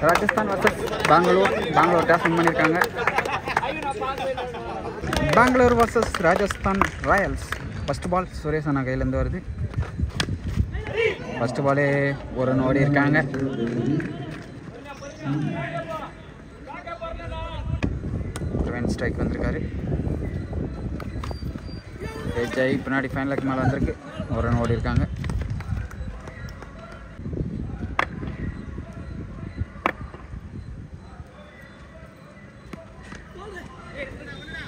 Rajasthan versus Bangalore toss win பண்ணியிருக்காங்க. Bangalore versus Rajasthan Royals. First ball Suresh அண்ணா கையிலேருந்து வருது. ஃபஸ்ட்டு பாலே ஒரு ரன் ஓடி இருக்காங்க. ஸ்ட்ரைக் வந்திருக்காரு. ஜெய் பின்னாடி ஃபைனலுக்கு மேலே வந்திருக்கு. ஒரு ரன் ஓடி இருக்காங்க.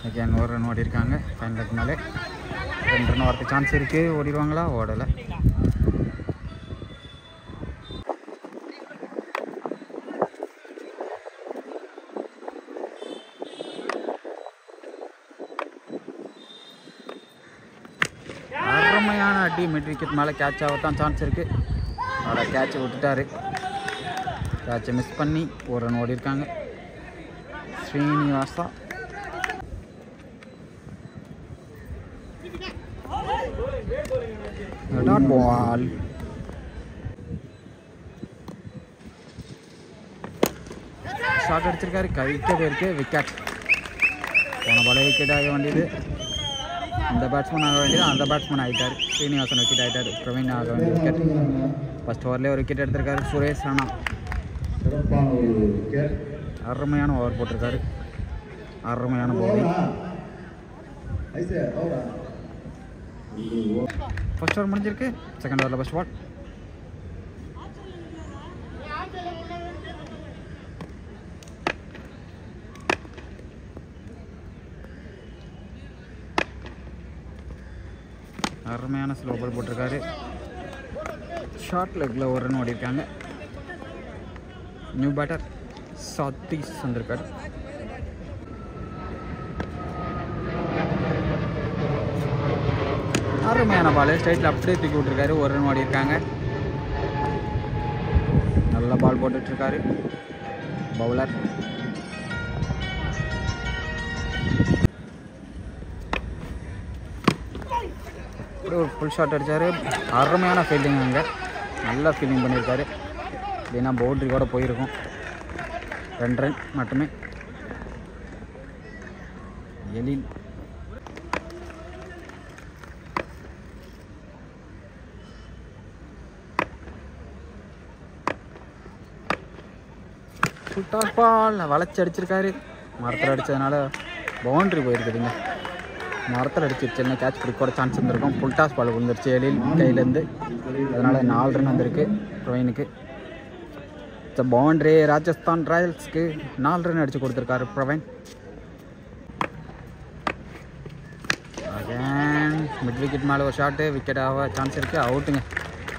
அகேன் ஒரு ரன் ஓடி இருக்காங்க. ஃபைனலுக்கு மேலே 2 ரன் வரதுக்கு சான்ஸ் இருக்குது. ஓடிடுவாங்களா? ஓடலை. அருமையான அடி. மிட் விக்கெட் மேலே கேட்ச் ஆகத்தான் சான்ஸ் இருக்குது. அவரை கேட்சை விட்டுட்டாரு. கேட்சை மிஸ் பண்ணி ஒரு ரன் ஓடி இருக்காங்க. Srinivasa dot ball. ஷாட் அடிச்சிருக்காரு. கைக்கே போயிருக்கு. விக்கெட். போன பாலே விக்கெட் ஆக வேண்டியது. இந்த பேட்ஸ்மேன் ஆக வேண்டியது அந்த பேட்ஸ்மேன் ஆகிட்டார். ஸ்ரீனிவாசன் விக்கெட் ஆகிட்டார். பிரவீன் ஆக வேண்டிய விக்கெட். ஃபஸ்ட் ஓவர்லேயே ஒரு விக்கெட் எடுத்திருக்காரு சுரேஷ் ராணா. அருமையான ஓவர் போட்டிருக்காரு. அருமையான பவுலிங். ஃபர்ஸ்ட் ஓவர் முடிஞ்சிருக்கு. செகண்ட் ஓவரில் ஃபர்ஸ்ட் பால். அருமையான ஸ்லோ பால் போட்டிருக்காரு. ஷார்ட் லெக்கில் ஒரு ரன் ஓடி இருக்காங்க. நியூ பேட்டர் சதீஷ் வந்திருக்காரு. அருமையான பால். ஸ்ட்ரைட்டில் அப்படியே தூக்கி விட்டுருக்காரு. ஒரு ரன் ஓடி இருக்காங்க. நல்ல பால் போட்டுட்ருக்காரு பவுலர். ஒரு ஃபுல் ஷாட் அடித்தார். அருமையான ஃபீல்டிங். அங்கே நல்லா ஃபீல்டிங் பண்ணியிருக்காரு. இல்லைன்னா பவுண்ட்ரி கூட போயிருக்கும். 2 ரன் மட்டுமே. எலில் ஃபுல் பால் வளைச்சி அடிச்சிருக்காரு. மரத்தில் அடித்ததுனால பவுண்ட்ரி போயிருக்குதுங்க. மரத்தில் அடிச்சிருச்சு. என்ன கேட்ச் பிடிக்க கூட சான்ஸ் இருந்திருக்கும். ஃபுல் டாஸ் பால் விழுந்துருச்சு எழில் கையிலேருந்து. அதனால் 4 ரன் வந்திருக்கு பிரவீனுக்கு. பவுண்ட்ரி ராஜஸ்தான் ராயல்ஸ்க்கு 4 ரன் அடித்து கொடுத்துருக்காரு பிரவீன். அகேன் மிட் விக்கெட் மேலே ஒரு ஷாட்டு. விக்கெட் ஆக சான்ஸ் இருக்குது. அவுட்டுங்க.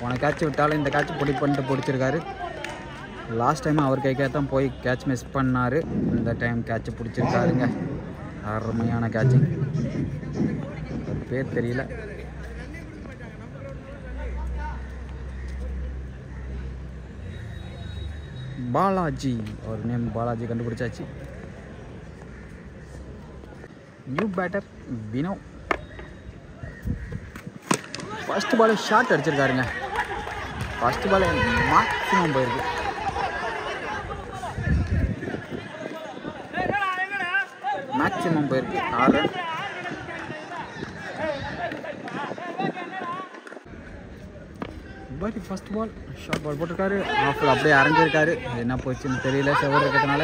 போன கேட்ச் விட்டாலும் இந்த கேட்ச் பண்ணிட்டு பிடிச்சிருக்காரு. லாஸ்ட் டைம் அவர் கைக்காக தான் போய் கேட்ச் மிஸ் பண்ணார். இந்த டைம் கேட்ச் பிடிச்சிருக்காருங்க. அருமையான கேட்சிங். பேர் தெரியல. பாலாஜி. அவர் நேம் பாலாஜி கண்டுபிடிச்சாச்சு. New batter Vino. First ball shot அடிச்சிருக்காருங்க. ஃபர்ஸ்ட் பால் மேக்ஸிமம் போயிருக்கு. மேக்ஸிமம் போயிருக்கு. 6 run. But first ball short ball போட்டிருக்காரு. ஆஃபில் அப்படியே அரைஞ்சிருக்காரு. என்ன போச்சுன்னு தெரியல. செவர் இருக்கிறதுனால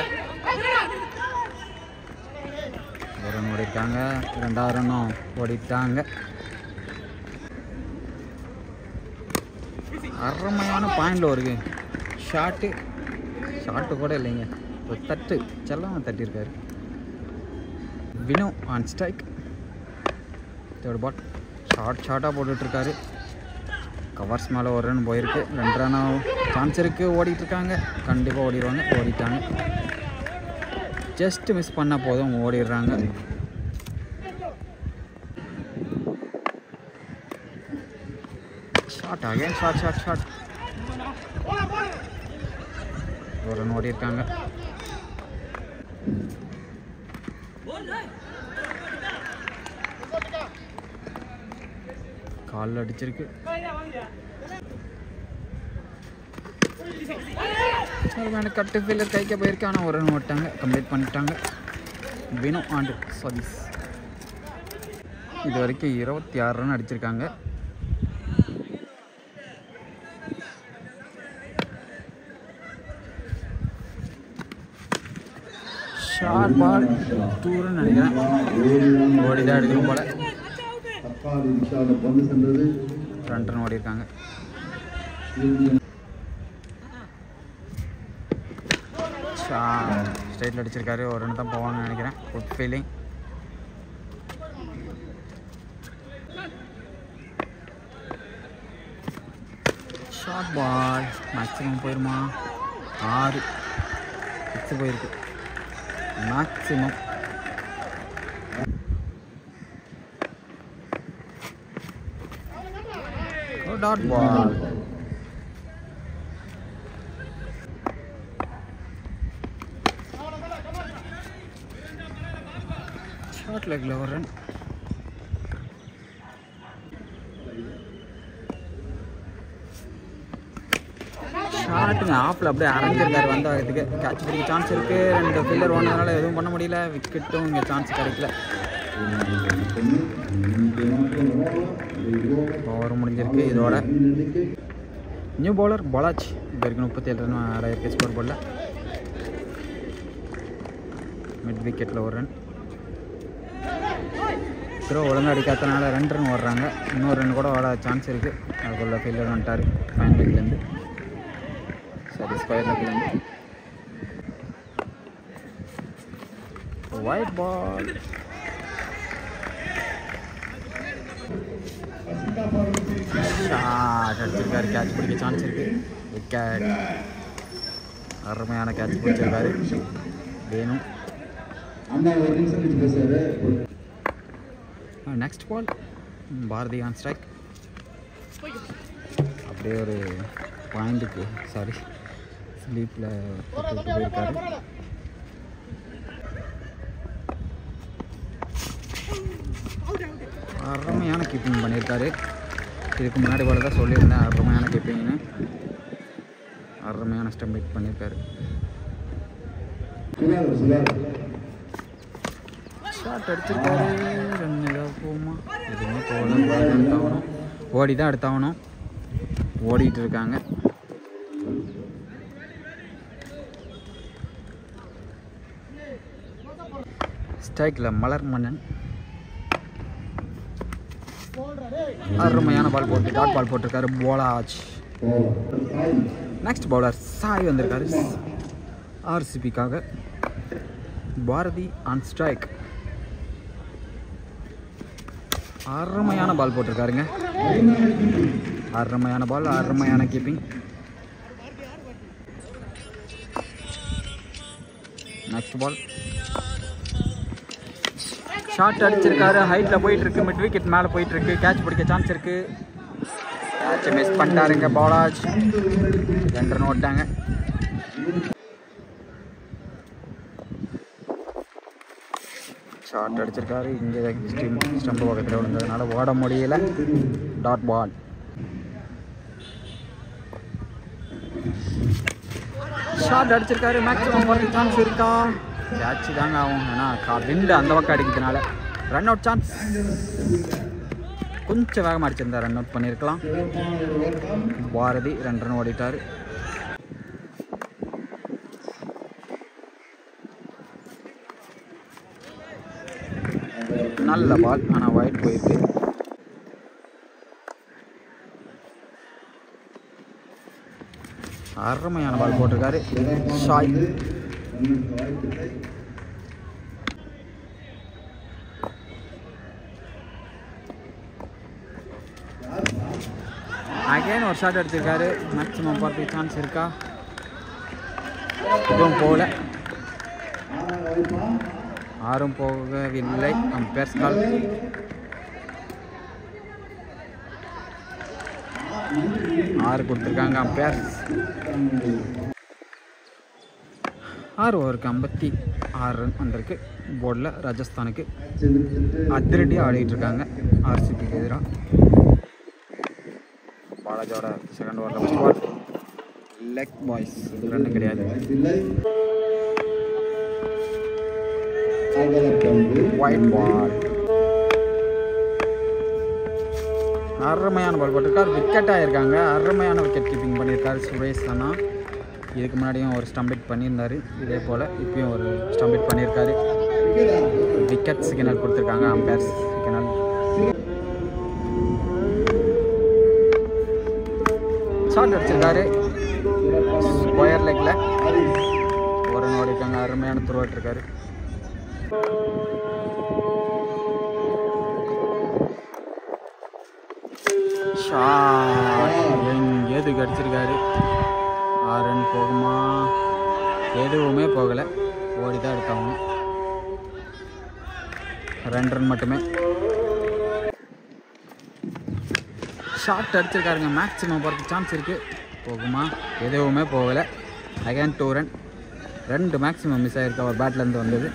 ஒரு ரன் ஓடிட்டாங்க. 2வது ரன்னும் ஓடிட்டாங்க. அருமையான பாயிண்டில் ஒரு ஷாட்டு கூட இல்லைங்க. ஒரு தட்டு செல்லம் தட்டியிருக்காரு. Vino on strike. Third ball ஷார்ட்டாக போட்டுட்ருக்காரு. கவர்ஸ் மேலே ஒரு ரன் போயிருக்கு. 2 ரன்னாக சான்ஸ் இருக்குது. ஓடிட்டுருக்காங்க. கண்டிப்பாக ஓடிடுவாங்க. ஓடிட்டாங்க. ஜஸ்ட்டு மிஸ் பண்ணால் போதும் ஓடிடுறாங்க. ஷாட் அகைன் ஷாட் ஒரு ரன் ஓடி இருக்காங்க. காலில் அடிச்சிருக்கு. கட்டு ஃபீல்டர் கைக்க போயிருக்கு. ஆனால் ஒரு ரன் ஓட்டாங்க, கம்ப்ளீட் பண்ணிட்டாங்க. வினோ அண்ட் சதீஷ் இது வரைக்கும் 26 ரன் அடிச்சிருக்காங்க. ஷார்ட் பால் 2 ரன் நினைக்கிறேன். ஓடி தான் எடுக்கணும் போல. 2 ரன் ஓடி இருக்காங்க. ஸ்ட்ரைட்டில் அடிச்சிருக்காரு. ஒரு ரன் தான் போவான்னு நினைக்கிறேன். Good feeling. Short ball maximum போயிருமா? 6 6 போயிருக்கு மேக்ஸிமம். Dot ball. ஷார்ட் லெக்ல ஒரு ரன். ஷார்ட்டுங்க ஆஃபில் அப்படியே அரைஞ்சிருக்காரு. வந்ததுக்கு கேட்ச் பிடிக்க சான்ஸ் இருக்குது. 2 ஃபீல்டர் ஓனதுனால எதுவும் பண்ண முடியல. விக்கெட்டும் இங்கே சான்ஸ் கிடைக்கல. ஓவர் முடிஞ்சிருக்கு. இதோட நியூ பவுலர் பாலாஜ் இப்போ இருக்கு 37 ரன் ஆயிருக்கு ஸ்கோர் போர்டில். மிட் விக்கெட்டில் ஒரு ரன். த்ரோ ஒழுங்காக அடிக்காதனால 2 ரன் ஓடுறாங்க. இன்னொரு ரன் கூட ஓட சான்ஸ் இருக்குது. அதுக்குள்ள ஃபீல்டர் வந்துட்டார் ஃபைன் லெக்லேருந்து. சரி ஸ்கொயர் லெக்லேருந்து. Wide ball. ஷாட் அடிச்சிருக்காரு. கேட்ச் பிடிக்க சான்ஸ் இருக்குது. விக்கெட். அருமையான கேட்ச் பிடிச்சிருக்காரு வேணும். Next ball Bharathi on strike. அப்படியே ஒரு பாயிண்ட்டுக்கு ஸ்லீப்பில் போயிருக்காரு. அருமையான கீப்பிங் பண்ணியிருக்காரு. இதுக்கு முன்னாடி போல தான் சொல்லியிருந்தேன் அருமையான கீப்பிங்னு. அருமையான ஸ்டெம்ப் ஹிட் பண்ணியிருக்காரு. ஷாட் அடிச்சிருக்காரு. ரன் ஏதாவது போகுமா? எதுவுமே போகல. எடுத்தாகணும். ஓடி தான் எடுத்தாகணும். ஓடிட்டு இருக்காங்க. ஸ்ட்ரைக்கில் மலர் மன்னன். அருமையான பால் போட்டு டாட் பால் போட்டிருக்காரு பாலாஜ். நெக்ஸ்ட் பவுலர் சாய் வந்திருக்காரு ஆர்சிபிக்காக. Bharathi on strike. அருமையான பால் போட்டிருக்காருங்க. அருமையான பால், அருமையான கீப்பிங். நெக்ஸ்ட் பால் ஷார்ட் அடிச்சிருக்காரு. ஹைட்டில் போயிட்டுருக்கு. மிட் விக்கெட் மேலே போயிட்டுருக்கு. கேட்ச் பிடிக்க சான்ஸ் இருக்குது. கேட்சை மிஸ் பண்ணிட்டாருங்க பாலாஜ். 2 ரன் ஓட்டாங்க. ஷார்ட் அடிச்சிருக்காரு. இங்கே ஸ்டம்ப் பக்கத்தில் விழுந்ததுனால ஓட முடியல. Dot ball. ஷார்ட் அடிச்சிருக்காரு. மேக்ஸிமம் போகிறதுக்கு சான்ஸ் இருக்கா? கேட்ச் தாங்க ஆகும். ஏன்னா விண்டு அந்த பக்கம் அடிக்கிறதுனால. Run out chance. கொஞ்சம் வேகமாக அடிச்சிருந்தா ரன் அவுட் பண்ணியிருக்கலாம். பாரதி 2 ரன் ஓடிட்டார். நல்ல பால், ஆனால் ஒயிட் போயிருக்கு. அருமையான பால் போட்டிருக்காரு ஷாய். அகைன் ஒரு ஷாட் அடிச்சிருக்காரு. மேக்ஸிமம் போகிறதுக்கு சான்ஸ் இருக்கா? இதுவும் போகல. 6 போகவில்லை. அம்பேர்ஸ் கால். 6 கொடுத்துருக்காங்க அம்பையர். 6 ஓவருக்கு 56 ரன் வந்திருக்கு. போர்டில் ராஜஸ்தானுக்கு அதிரடியாக ஆடிட்டு இருக்காங்க ஆர்சிபிக்கு எதிராக. பாலாஜோட செகண்ட் ஓவரில் first ball leg byes, run கிடையாது. ஒயிட் பால், அருமையான பால் போட்டிருக்காரு. விக்கெட் ஆகிருக்காங்க. அருமையான விக்கெட் கீப்பிங் பண்ணியிருக்காரு சுரேஷ் அண்ணா. இதுக்கு முன்னாடியும் ஒரு ஸ்டம்பிட் பண்ணியிருந்தார். இதே போல் இப்பயும் ஒரு ஸ்டம்பிட் பண்ணியிருக்காரு. விக்கெட் சிக்னல் கொடுத்துருக்காங்க அம்பையர் சிக்னல். ஷாட் அடிச்சிருக்காரு ஸ்கொயர் லெக்கில். ஒரு ரன் ஓடிருக்காங்க. அருமையான த்ரோ இருக்காரு. ஷாட் எங்கேது அடிச்சிருக்காரு. 6 ரன் போகுமா? எதுவுமே போகலை. ஓடி தான் எடுத்தாங்க. 2 ரன் மட்டுமே. ஷாட் அடிச்சிருக்காருங்க. மேக்ஸிமம் போகிறதுக்கு சான்ஸ் இருக்குது. போகுமா? எதுவுமே போகலை. Again 2 run. 2 மேக்ஸிமம் மிஸ் ஆகிருக்கு அவர் பேட்லேருந்து வந்தது.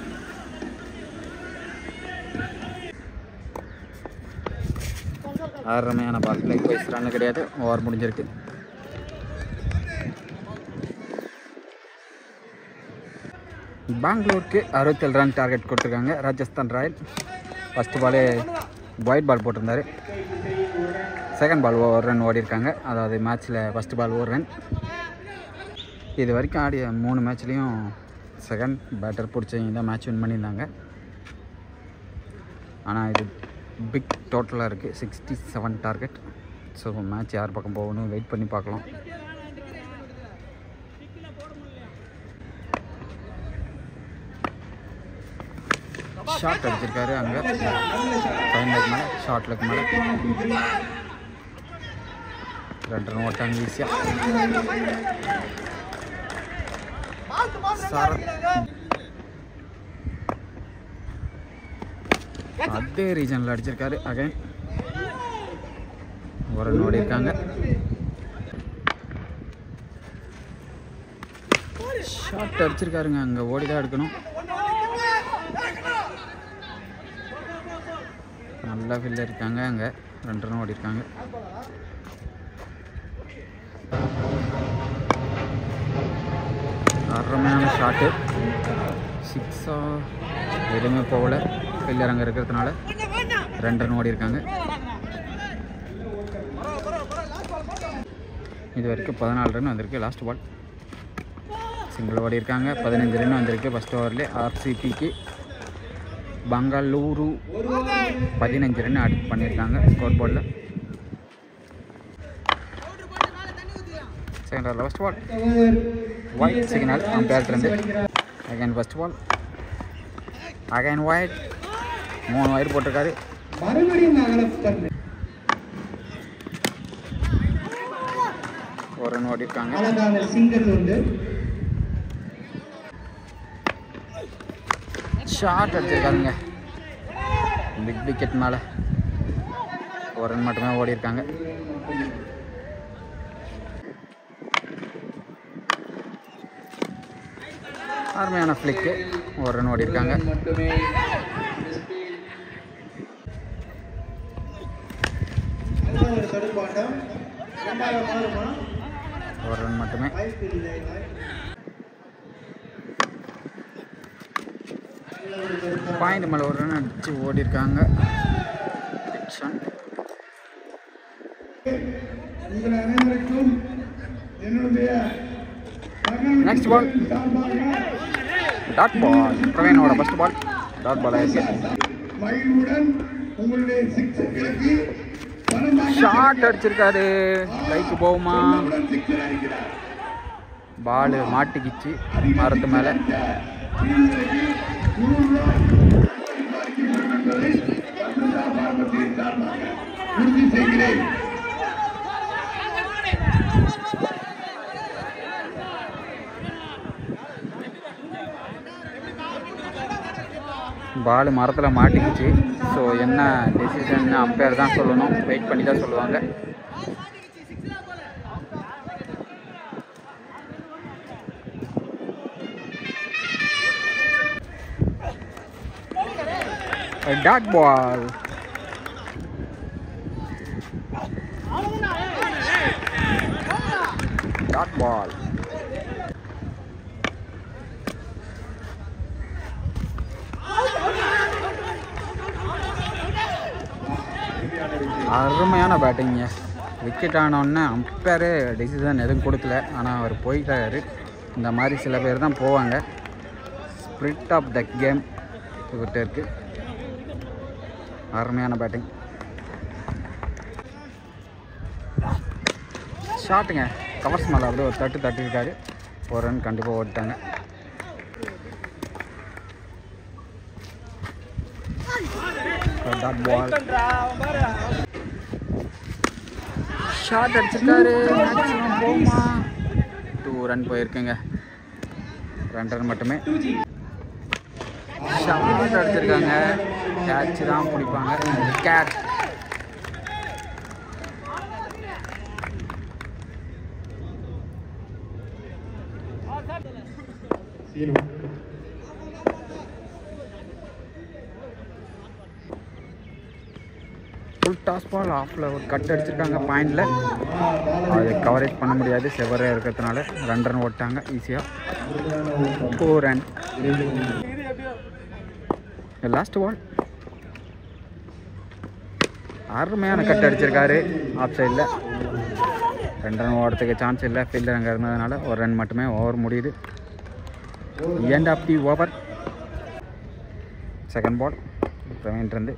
அருமையான பால். லெக் வைஸ் ரன்னு கிடையாது. ஓவர் முடிஞ்சிருக்கு. பெங்களூருக்கு 67 ரன் டார்கெட் கொடுத்துருக்காங்க ராஜஸ்தான் ராயல். ஃபஸ்ட்டு பாலே ஒயிட் பால் போட்டிருந்தார். செகண்ட் பால் 1 ரன் ஓடிருக்காங்க. அதாவது மேட்ச்சில் ஃபஸ்ட்டு பால் 1 ரன். இது வரைக்கும் ஆடிய 3 மேட்ச்லேயும் செகண்ட் பேட்டர் பிடிச்சவங்க தான் மேட்ச் வின் பண்ணியிருந்தாங்க. ஆனால் இது பிக் டோட்டலாக இருக்குது 67 டார்கெட். ஸோ மேட்ச் யார் பக்கம் போகணும் வெயிட் பண்ணி பார்க்கலாம். ஷாட் அடிச்சிருக்காரு அங்கே ஃபைன் லெக் மேலே, ஷார்ட் லெக் மேலே. 2 ரன் ஓட்டாங்க ஈஸியாக. அதே ரீஜனில் அடிச்சிருக்காரு. அகைன் 1 ரன் ஓடிருக்காங்க. ஷாட் அடிச்சிருக்காருங்க. அங்கே ஓடி தான் எடுக்கணும். நல்லா ஃபீல்டில் இருக்காங்க. அங்கே 2 ரன் ஓடிருக்காங்க. அருமையான ஷாட்டு. 6 எதுவுமே போகல. ஃபீல்டர் அங்கே இருக்கிறதுனால 2 ரன் ஓடிருக்காங்க. இது வரைக்கும் 14 ரன் வந்திருக்கு. லாஸ்ட் பால் சிங்கிள் ஓடிருக்காங்க. 15 ரன் வந்திருக்கு ஃபஸ்ட் ஓவர்லேயே. ஆர்சிபிக்கு பெங்களூரு 15 ரன் ஆட் பண்ணியிருக்காங்க ஸ்கோர் போர்டில். செகண்ட் ஓவரில் ஃபஸ்ட் பால் ஒயிட் சிக்னல் அம்பையர்லேருந்து. Again first ball again wide. 3 wide போட்டிருக்காரு. ஒரு ரன் ஓடிருக்காங்க. ஷாட் அடிச்சிருக்காருங்க பிக் விக்கெட் மேலே. 1 ரன் மட்டுமே ஓடிருக்காங்க. அருமையான ஃப்ளிக்கு. 1 ரன் ஓடிருக்காங்க. ஒரு ரன் மட்டுமே. பாயிண்ட் மேலே 1 ரன் அடிச்சு ஓடிருக்காங்க. Next ball dot ball. பிரவீனோட ஃபர்ஸ்ட் பால் டாட் பால் ஆயிருக்கு. ஷாட் அடிச்சிருக்காரு. கைக்கு போகுமா? பால் மாட்டிக்கிச்சு மரத்து மேலே. பால் மரத்தில் மாட்டிக்கிச்சு. ஸோ என்ன டெசிஷன் அம்பையர் தான் சொல்லணும். வெயிட் பண்ணி தான் சொல்லுவாங்க. Dot ball. Dot ball. அருமையான பேட்டிங்க. விக்கெட் ஆனோடனே அம்பேரு டிசிஷன் எதுவும் கொடுக்கல, ஆனால் அவர் போயிட்டாரு. இந்த மாதிரி சில பேர் தான் போவாங்க. ஸ்பிரிட் ஆஃப் த கேம் இவர்கிட்ட இருக்குது. அருமையான பேட்டிங். ஷாட்டுங்க, கவர்ஸ் மேலே அப்படியே ஒரு தட்டிருக்காரு. ஒரு ரன் கண்டிப்பாக ஓடிட்டாங்க. Dot ball. ஷாட் அடிச்சிருக்காரு. மேக்ஸிமம் போகுமா? 2 ரன் போயிருக்குங்க. 2 ரன் மட்டுமே. ஷாட் அடிச்சிருக்காங்க. கேட்ச் தான் பிடிப்பாங்க. கேட்ச். ஃபுல் டாஸ் பால் ஆஃபில் ஒரு கட் அடிச்சிருக்காங்க பாயிண்டில். அது கவரேஜ் பண்ண முடியாது, செவராக இருக்கிறதுனால 2 ரன் ஓட்டாங்க ஈஸியாக. 4 ரன். Last ball. அருமையான கட் அடிச்சிருக்காரு ஆஃப் சைடில். 2 ரன் ஓடுறதுக்கு சான்ஸ் இல்லை, ஃபீல்டர் அங்கே இருந்ததுனால. 1 ரன் மட்டுமே ஓவர் முடியுது. End of the over. Second ball. Praveen இருந்து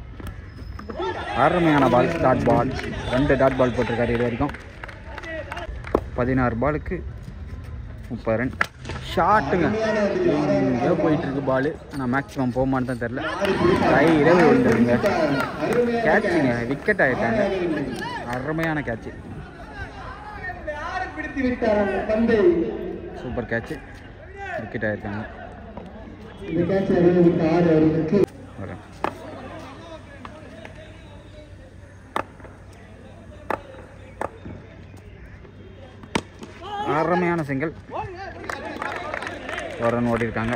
அருமையான பால். டாட் பால். 2 டாட் பால் போட்டிருக்காரு இது வரைக்கும். 16 பாலுக்கு 30 ரன். ஷாட்டுங்க, எங்கேயோ போயிட்டுருக்கு பால். ஆனால் மேக்ஸிமம் போகுமான்னு தான் தெரில. இரவு விழுந்துருங்க. கேட்சுங்க, விக்கெட் ஆகிட்டாங்க. அருமையான கேட்சு. Super catch. விக்கெட் ஆகிருக்காங்க. அருமையான சிங்கிள். 1 ரன் ஓடி இருக்காங்க.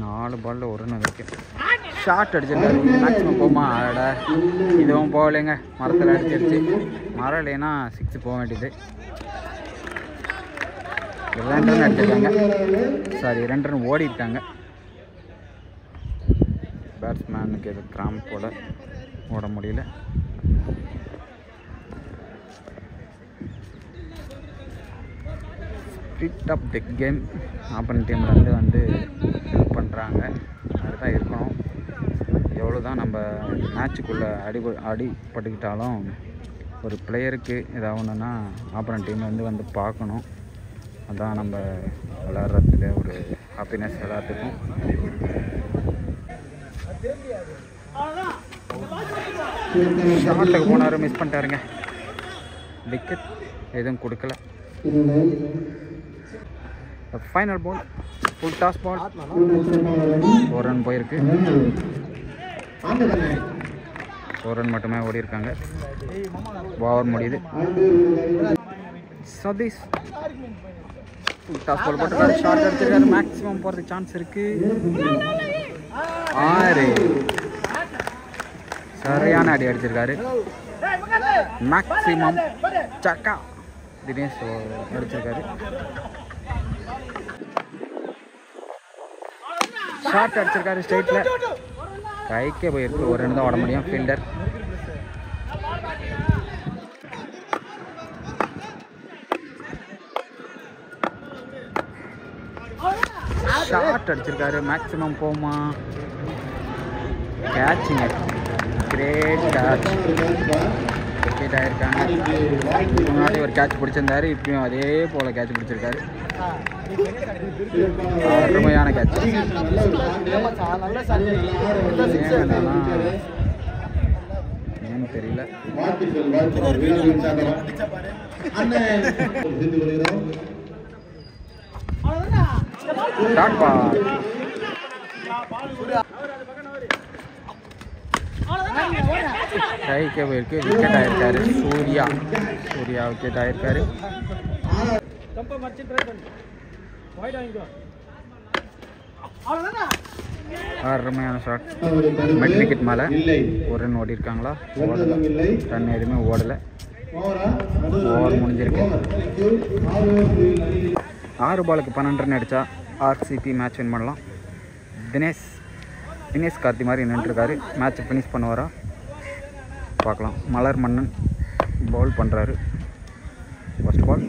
நாலு பாலில் 1 ரன் விக்கெட். ஷார்ட் அடிச்சிருக்காரு. மேக்ஸிமம் போமா? ஆட இதுவும் போகலைங்க. மரத்தில் அடிச்சிருச்சு. மரம் இல்லைன்னா 6 போக வேண்டியது. 2 ரன் அடிச்சிருக்காங்க. சாரி, 2 ரன் ஓடிட்டாங்க. பேட்ஸ்மேனுக்கு எது கிராம்ப் போட ஓட முடியல. ஸ்பிரிட் ஆஃப் தி கேம் ஆப்பன் டீம்லேருந்து வந்து ஹெல்ப் பண்ணுறாங்க. அதுதான் இருக்கணும். எவ்வளோ தான் நம்ம மேட்சுக்குள்ளே அடிபட்டுக்கிட்டாலும் ஒரு பிளேயருக்கு ஏதாவது ஒன்றுன்னா ஆப்பன் டீம்லேருந்து வந்து பார்க்கணும். அதுதான் நம்ம விளையாடுறதுல ஒரு ஹாப்பினஸ் எல்லாத்துக்கும். ஷாட்டுக்கு போனார், மிஸ் பண்ணிட்டாருங்க. விக்கெட் எதுவும் கொடுக்கல. Final ball. Full toss ball. 1 run போயிருக்கு. 1 ரன் மட்டுமே ஓடி இருக்காங்க. ஓவர் முடியுது. சதீஷ் ஃபுல் டாஸ் பால் போட்டுருக்காரு. ஷார்ட் அடிச்சிருக்காரு. மேக்ஸிமம் போகிறதுக்கு சான்ஸ் இருக்கு. 6. சரியான அடி அடிச்சிருக்காரு. மேக்ஸிமம் சக்கா தினேஷ் அடிச்சிருக்காரு. ஷார்ட் அடிச்சிருக்காரு ஸ்ட்ரைட்டில். கைக்கே போயிருக்கு. 1 ரன் தான் ஓட முடியும். ஃபீல்டர் ஷார்ட் அடிச்சிருக்காரு. மேக்ஸிமம் போமா? கேட்சுங்க, கிரேட் கேட்ச். விக்கெட் ஆகிருக்காங்க. முன்னாடி ஒரு கேட்ச் பிடிச்சிருந்தாரு, இப்பயும் அதே போல் கேட்ச் பிடிச்சிருக்காரு. அருமையான கேட்ச். ஏன்னு தெரியல. Dot ball. கைக்கே போயிருக்கு. விக்கெட் ஆகிருக்காரு. சூர்யா விக்கெட் ஆகிருக்காரு. அருமையான ஷாட். மிட் விக்கெட் மேலே ஒரு ரன் ஓடி இருக்காங்களா? ஓடலை. ரன் எதுவுமே ஓடலை. ஓவர் முடிஞ்சிருக்கு. 6 பாலுக்கு 12 ரன் அடித்தா ஆர்சிபி மேட்ச் வின் பண்ணலாம். தினேஷ் கார்த்தி மாதிரி நின்றுருக்காரு. மேட்ச்சை ஃபினிஷ் பண்ணுவாரா பார்க்கலாம். மலர் மன்னன் பவுல் பண்ணுறாரு. First ball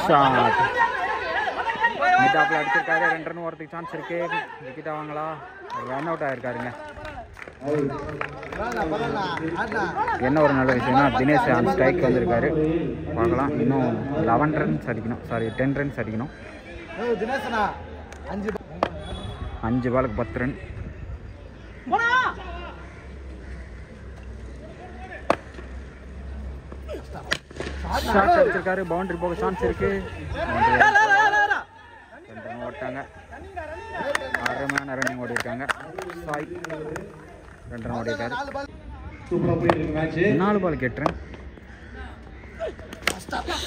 shot. மிட்டாப்பில் அடிச்சிருக்காரு. 2 ரன் வரதுக்கு சான்ஸ் இருக்கு. விக்கெட் ஆவாங்களா? ரன் அவுட் ஆகிருக்காருங்க. என்ன ஒரு நல்ல விஷயம்னா தினேஷ் ஆன் ஸ்ட்ரைக் வந்திருக்காரு. பார்க்கலாம். இன்னும் 11 ரன்ஸ் அடிக்கணும். 10 ரன்ஸ் அடிக்கணும். 5 பாலுக்கு 10 ரன். ஷாட் அடிச்சிருக்காரு. பவுண்டரி போக சான்ஸ் இருக்கு. 2 ரன் ஓட்டாங்க. அருமையான ரன்னிங் ஓடி இருக்காங்க. 2 ரன் ஓடி இருக்காரு. 4 பாலுக்கு 8 ரன்.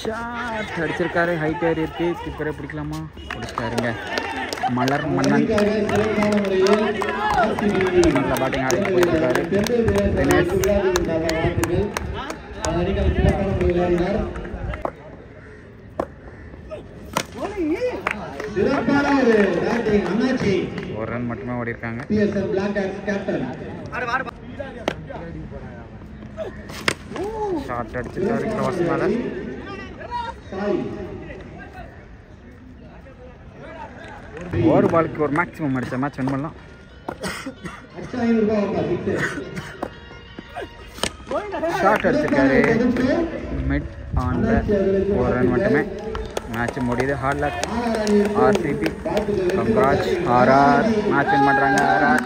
ஷாட் அடிச்சிருக்காரு. ஹைட் ஏறி இருக்கு. கீப்பரே பிடிக்கலாமா? பிடிச்சிட்டாருங்க. மலர் மன்னன் நல்ல பேட்டிங் ஆடி போயிருக்காரு. தினேஷ் ஒரு ரன் மட்டுமே ஓடி இருக்காங்க. ஷாட் அடிச்சிருக்காரு. கிராஸ் மேல. ஒரு பாலுக்கு ஒரு மேக்ஸிமம் அடிச்ச மேட்ச் வின் பண்ணலாம். ஷாட் அடிச்சிருக்காரு. மிட் ஆன்ல ஒரு ரன் மட்டுமே. மேட்ச் முடியுது. Hard luck RCB. Congrats RR. Match win பண்ணுறாங்க ஆர்ஆர்.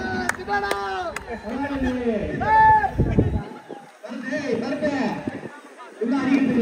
இன்னும் அறிவிப்பு